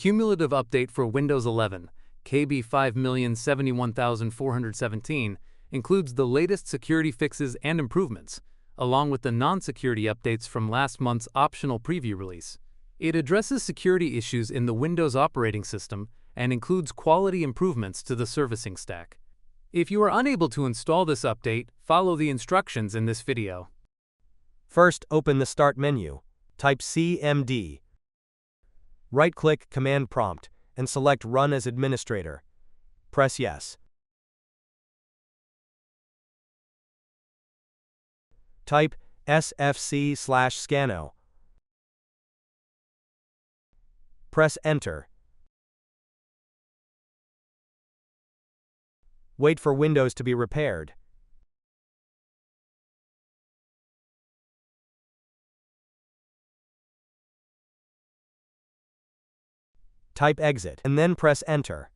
cumulative update for Windows 11, KB5071417, includes the latest security fixes and improvements, along with the non-security updates from last month's optional preview release. It addresses security issues in the Windows operating system and includes quality improvements to the servicing stack. If you are unable to install this update, follow the instructions in this video. First, open the Start menu. Type CMD. Right-click Command Prompt and select Run as Administrator. Press Yes. Type sfc/scano. Press Enter. Wait for Windows to be repaired. Type Exit and then press Enter.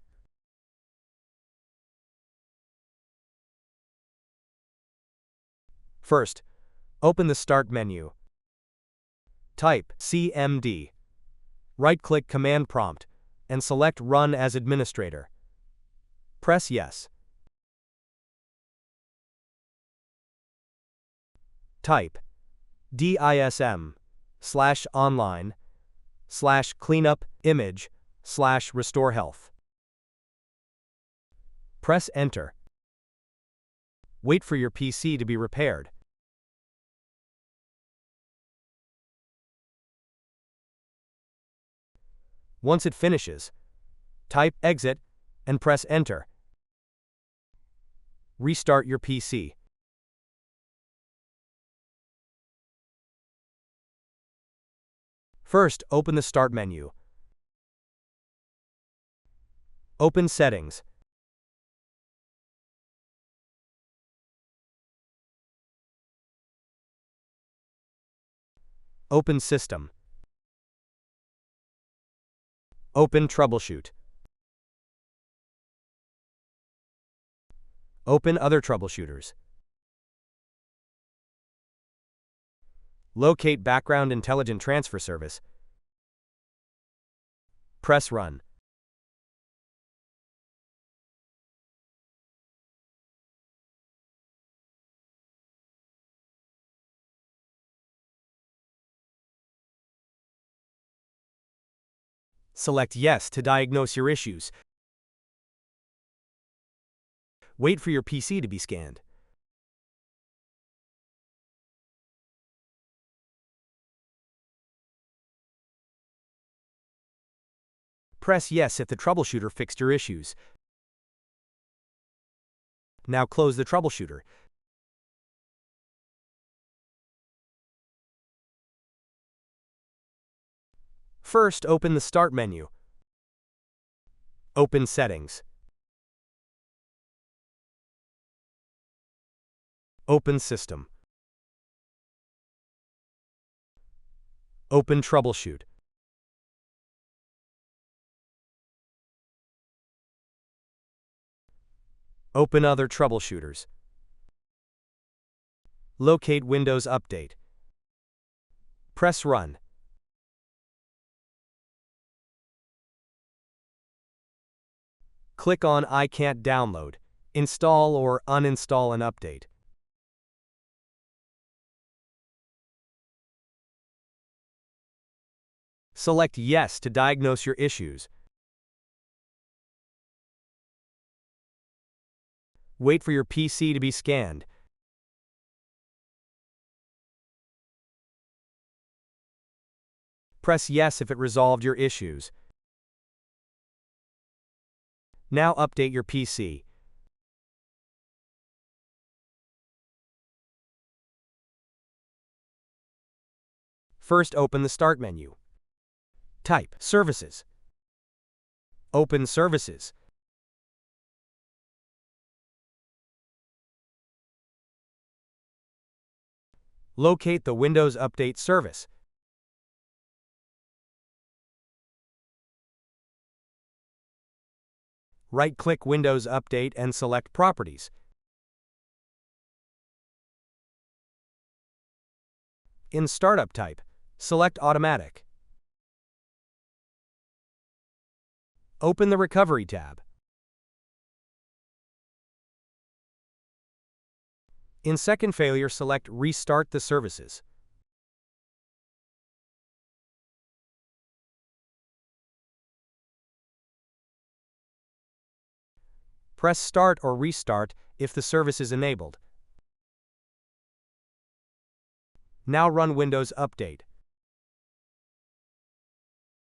First, open the Start menu. Type CMD. Right-click Command Prompt and select Run as Administrator. Press Yes. Type dism/online/cleanup/image/restore health. Press Enter. Wait for your PC to be repaired. Once it finishes, type Exit and press Enter. Restart your PC. First, open the Start menu. Open Settings. Open System. Open Troubleshoot. Open Other Troubleshooters. Locate Background Intelligent Transfer Service. Press Run. Select Yes to diagnose your issues. Wait for your PC to be scanned. Press Yes if the troubleshooter fixed your issues. Now close the troubleshooter. First, open the Start menu. Open Settings. Open System. Open Troubleshoot. Open Other Troubleshooters. Locate Windows Update. Press Run. Click on I can't download, install or uninstall an update. Select Yes to diagnose your issues. Wait for your PC to be scanned. Press Yes if it resolved your issues. Now update your PC. First, open the Start menu. Type Services. Open Services. Locate the Windows Update service. Right-click Windows Update and select Properties. In Startup Type, select Automatic. Open the Recovery tab. In second failure, select Restart the services. Press Start or Restart if the service is enabled. Now run Windows Update.